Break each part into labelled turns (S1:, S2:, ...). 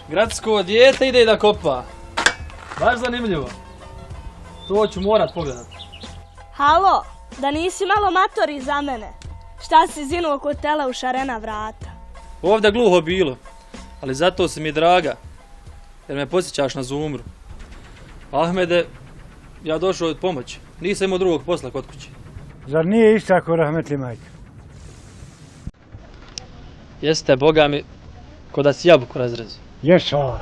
S1: Gradsko dijete ide da kopa. Baš zanimljivo. To ću morat pogledat.
S2: Halo, da nisi malo matori za mene? Šta si zinuo kod tela u šarena vrata?
S1: Ovdje gluho bilo, ali zato si mi draga, jer me posjećaš na Zumru. Ahmede, ja došao od pomoći. Nisam imao drugog posla kod kuće.
S3: Zar nije isto ako rahmetli majka?
S1: Jeste, boga mi, ko da si jabuku razrezao.
S3: Ješa.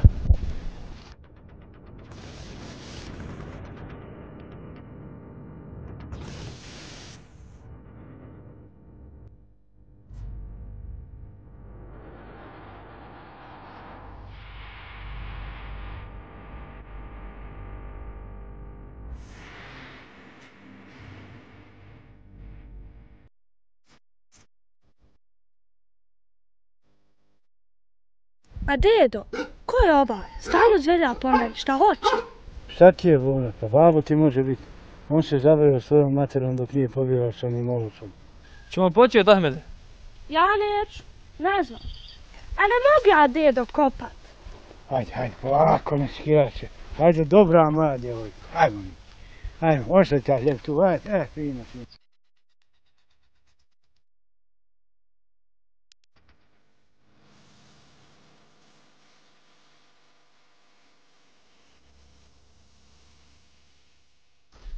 S2: A dedo, ko je ovaj? Stalno zvelja po meni, šta hoće?
S3: Šta ti je Vona? Pa babo ti može biti. On se zavreo svojom materom dok nije pobjegao sa onim olucom.
S1: Ćemo početi, Ahmede?
S2: Ja neću, ne znam. A ne mogu ja dedo kopat.
S3: Hajde, polako, ne skira se. Hajde, dobra moja djevojka. Hajmo mi. Hajmo, ostaje ta lijep tu, hajde, fino.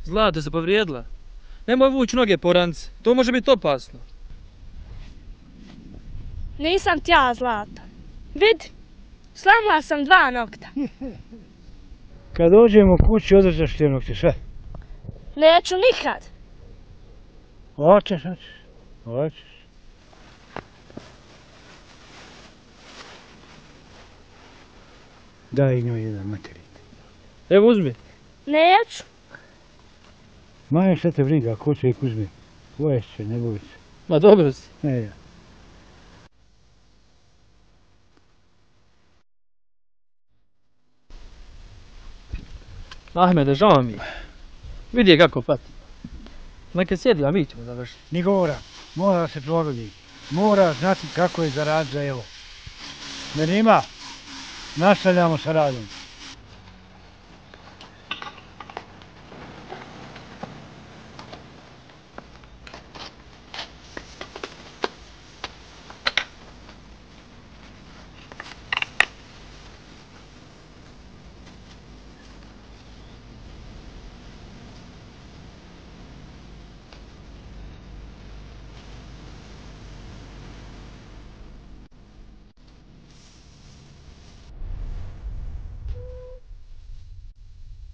S1: Zlata se povrijedila. Nemoj vući noge po ranci, to može biti opasno.
S2: Nisam tja, Zlata. Vidi, slamla sam 2 nokta.
S3: Kad dođemo kući, održaš te nokte, sve.
S2: Neću nikad.
S3: Hoćeš. Daj njoj jedan materin.
S1: Evo uzmi.
S2: Neću.
S3: Maja, šta te briga, ko će ih uzmi? Pojest će, ne boj se.
S1: Ma dobro si.
S3: Ne, ja.
S1: Ahmede, žao mi je. Vidi je kako pati. Neka sjedi, a mi ćemo završiti.
S3: Ni govora, mora da se porodi. Mora znati kako je zarad za evo. Nerima, nastavljamo sa radom.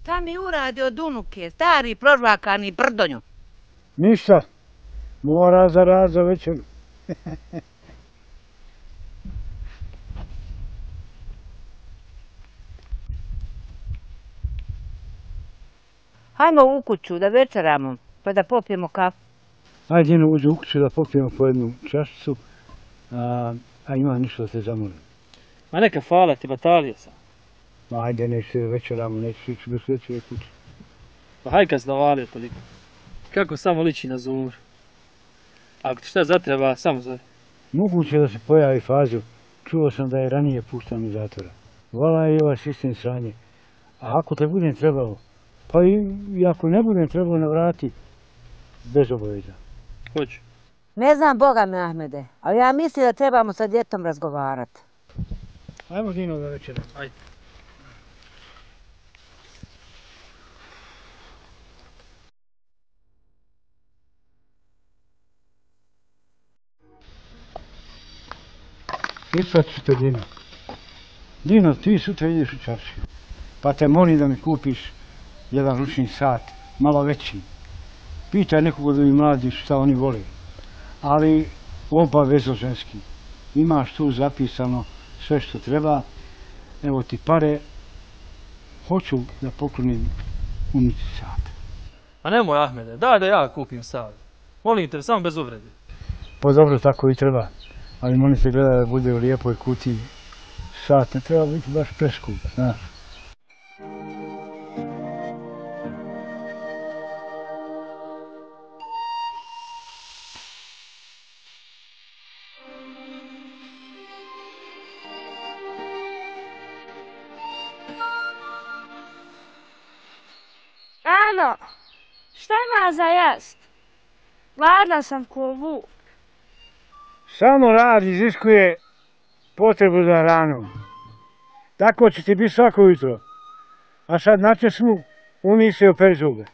S4: Šta mi uradi od unuke, stari prožvakani brdonju?
S3: Ništa, mora zarad za večer.
S4: Hajmo u kuću da večeramo, pa da popijemo kafu.
S3: Ajde, uđi u kuću da popijemo po jednu čašicu, a ima ništa da te zamolim.
S1: Ma neka fala ti, batalija sam.
S3: Ajde, neću večeramo, neću ići bez večere kući.
S1: Pa haj kad si navalio toliko. Kako samo liči na Zumru. Ako ti šta zatreba, samo zove.
S3: Moguće da se pojavi Fazio. Čuo sam da je ranije puštan iz zatvora. Vala je i ovaj sistem sranje. A ako te budem trebalo, pa i ako ne budem trebalo navrati, bez obaveza.
S1: Hoću.
S4: Ne znam Boga me, Ahmede, ali ja mislim da trebamo sa djetom razgovarati.
S3: Ajmo Dino da večera.
S1: Ajde.
S3: Ispratit ću te Dino. Dino, ti sutra ideš u čaršiju. Pa te molim da mi kupiš jedan ručni sat, malo veći. Pitaj nekog od ovih mladih šta oni vole. Ali obavezno ženski. Imaš tu zapisano sve što treba. Evo ti pare. Hoću da poklonim umici sat.
S1: A nemoj Ahmede, daj da ja kupim sat. Molim te, samo bez uvrede.
S3: Pa dobro, tako i treba. Ali molim se gleda da bude u lijepoj kutiji. Sat ne treba biti baš preskup, znaš.
S2: Nano, šta ima za jest? Gladna sam ko vuk.
S3: Samo rad iziskuje potrebu za hranom. Tako će ti biti svako jutro. A sad na česmu umij se i operi zube.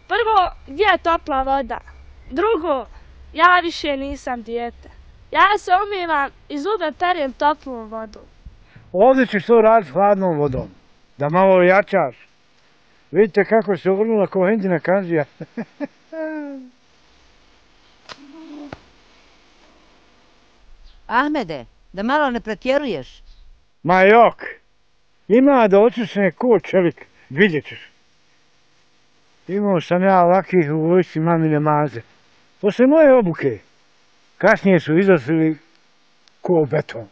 S2: Prvo, gdje je topla voda? Drugo, ja više nisam dijete. Ja se umivam i zube perem toplom vodom.
S3: Ovdje ćeš to raditi hladnom vodom. Da malo jačaš. Vidite kako se uvrnula ko Hendina kanzija.
S4: Ahmede, da malo ne pretjeruješ.
S3: Ma jok. Ima da očesne ko čelik. Vidjet ćeš. Imao sam ja ovakvih u vojsci mamine maze. Posle moje obuke. Kasnije su izlazili ko beton.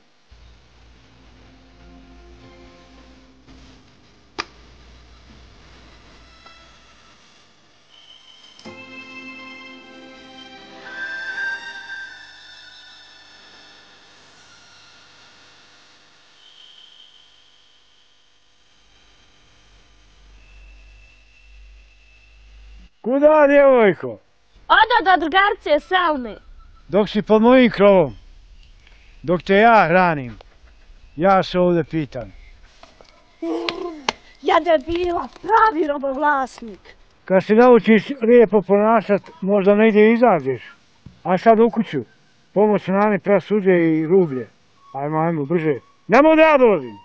S3: Kuda, djevojko?
S2: Odo do drugarce Selmi.
S3: Dok si pod mojim krovom. Dok te ja hranim. Ja se ovdje pitam.
S2: Ja debila, pravi robovlasnik.
S3: Kad se naučiš lijepo ponašat, možda negdje izađeš. A sad u kuću. Pomoć nani pra suđe i rublje. Ajmo, brže. Nemo da ja dolazim.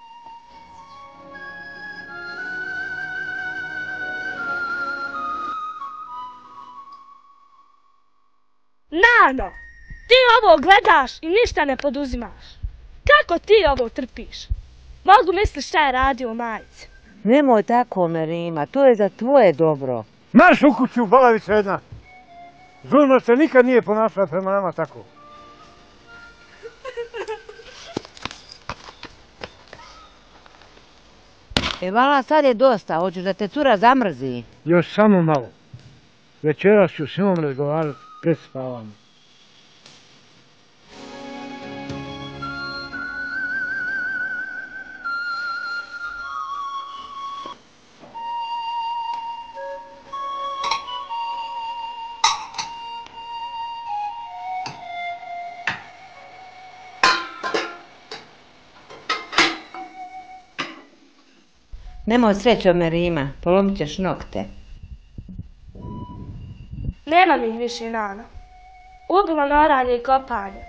S2: Nano, ti ovo gledaš i ništa ne poduzimaš. Kako ti ovo trpiš? Mogu misliš šta je radio u majici.
S4: Nemoj tako, Merima, to je za tvoje dobro.
S3: Marš u kuću, balavica jedna. Zulma se nikad nije ponašala prema nama tako.
S4: Vala, sad je dosta, hoćeš da te cura zamrzi.
S3: Još samo malo. Večeras ću s njom razgovarati pred spavanjem.
S4: Nemoj srećo, Merima, polomit ćeš nokte.
S2: Nemam ih više, Nano. Ubila na oranje i kopanje.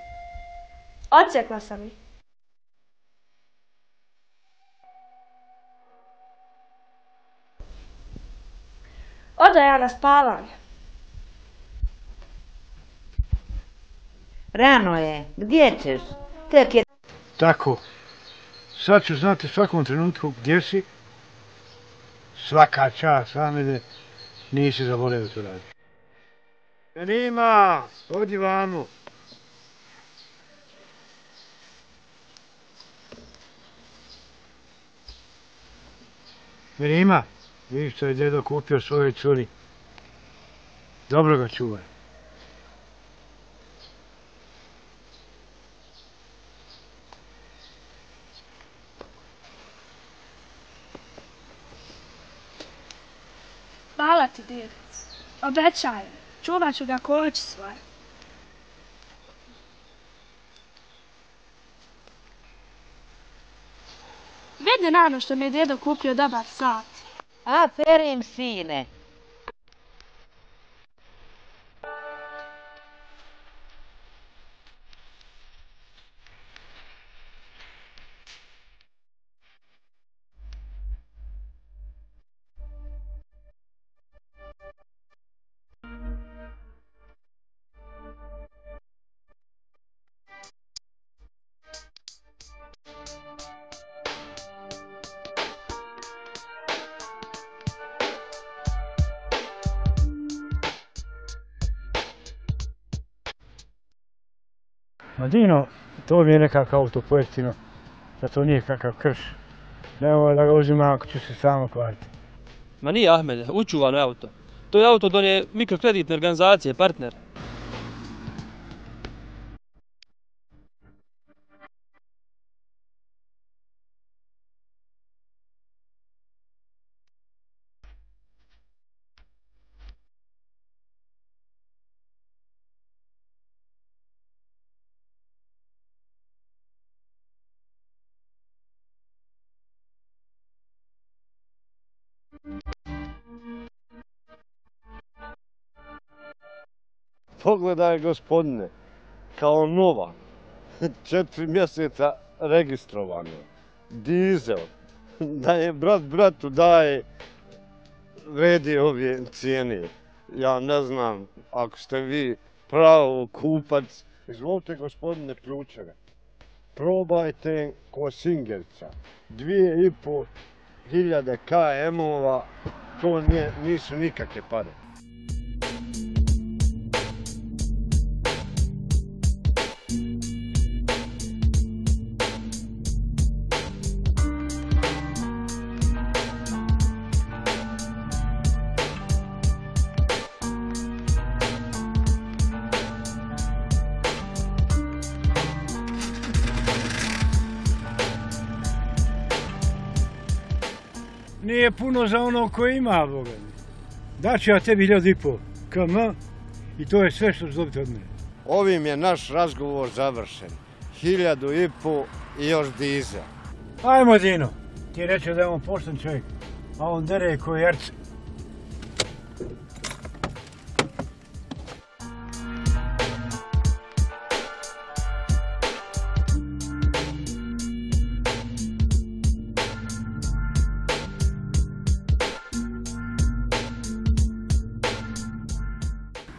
S2: Odsjekla sam ih. Odo ja na spavanje.
S4: Rano je, gdje ćeš? Tek je...
S3: Tako. Sad ću znati svakom trenutku gdje si. Svaka čast, Ahmede, nisi zaboravio to raditi. Merima, odi vamo. Merima, vidiš što je dedo kupio svojoj curi. Dobro ga čuvaj.
S2: Hvala ti, djedic. Obećajem, čuvat ću ga ko oči svoje. Vidi, Nano, što mi je djedo kupio dobar sat.
S4: A, Ferim, sine.
S3: Ma Dino, to mi je nekakav auto pojeftino, da to nije kakav krš. Nemoj da ga uzimam ako ću se samo kvariti.
S1: Ma nije, Ahmede, učuvano je auto. To je auto donije mikrokreditne organizacije, partner.
S5: Pogledaj, gospodine, kao nova, 4 mjeseca registrovano, dizel, da je brat bratu daje, vredi ove cijene. Ja ne znam, ako ste vi pravo kupac, izvolite, gospodine, ključeve. Probajte ko Singerica, 2500 KM-ova, to nisu nikakve pare.
S3: Nije puno za ono koji ima, Boga mi. Daću ja tebi 1500 km i to je sve što ću dobiti od mene.
S5: Ovim je naš razgovor završen. 1500 i još dizel.
S3: Ajmo, Dino. Ti reče da je on pošten čovjek, a on dere ko jerce.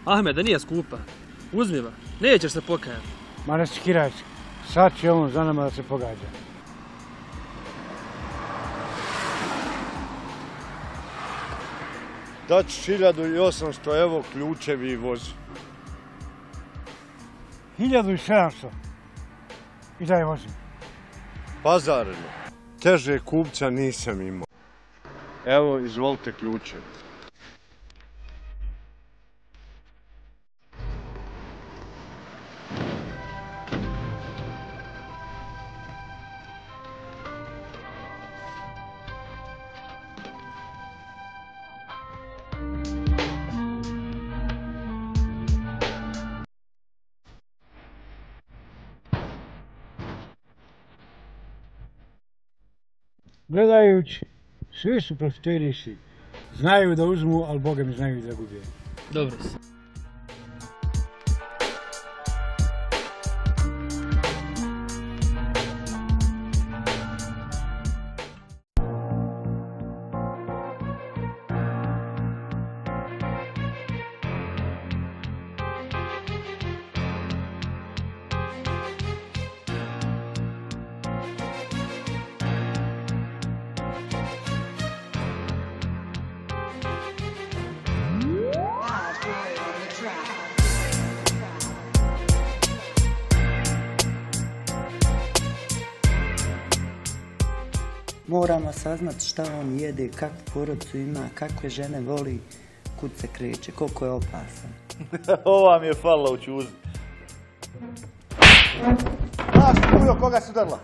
S1: Ahmede, nije skupa. Uzmi va, nećeš se pokajati.
S3: Ma ne skiraj se. Sad će on za nama da se pogađa.
S5: Daću 1800, evo ključevi i vozi.
S3: 1700. I daj vozim.
S5: Pazarno. Teže kupca nisam imao. Evo, izvolite ključevi.
S3: Gledajući, svi su profiteri svi. Znaju da uzmu, ali Boga mi znaju da gube.
S1: Dobro si.
S6: Moramo saznati šta on jede, kakvu porodicu ima, kakve žene voli, kud se kreće, koliko je opasan.
S7: Ova mi je falila u čuzi. Znaš, kujo, koga si udarila?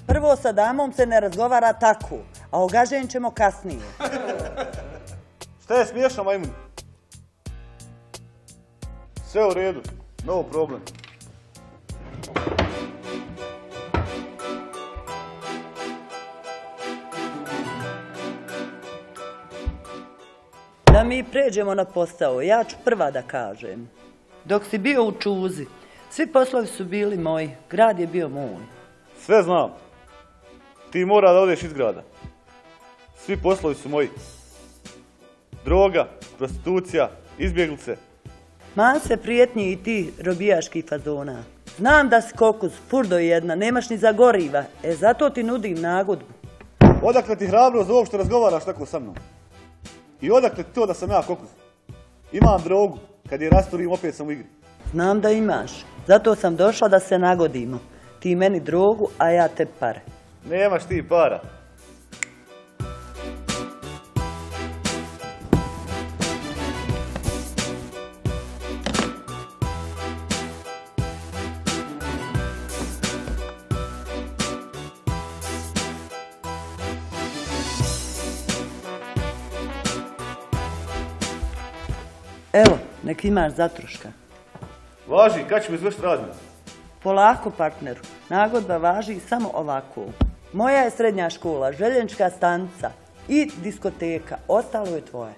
S6: Prvo sa damom se ne razgovara tako, a o gaženju ćemo kasnije.
S7: Šta je smiješno, majmun? Sve u redu, no problem.
S6: Da mi pređemo na posao, ja ću prva da kažem. Dok si bio u čuzi, svi poslovi su bili moji, grad je bio moj.
S7: Sve znam. Ti mora da odeš iz grada. Svi poslovi su moji. Droga, prostitucija, izbjeglice.
S6: Mase, prijetnji i ti robijaških fazona. Znam da si kokuz, furdo jedna, nemaš ni za goriva, zato ti nudim nagodbu.
S7: Odakle ti hrabrost uopšte razgovaraš tako sa mnom? I odakle ti to da sam ja kokuz? Imam drogu, kad je rasturim opet sam u igri.
S6: Znam da imaš, zato sam došla da se nagodimo. Ti meni drogu, a ja te pare.
S7: Nemaš ti para.
S6: Evo, nek imaš zatroška.
S7: Važi, kad ćemo izvršiti razmjenu?
S6: Polako, partneru. Nagodba važi samo ovako. Moja je srednja škola, željeznička stanica, i diskoteka. Ostalo je tvoje.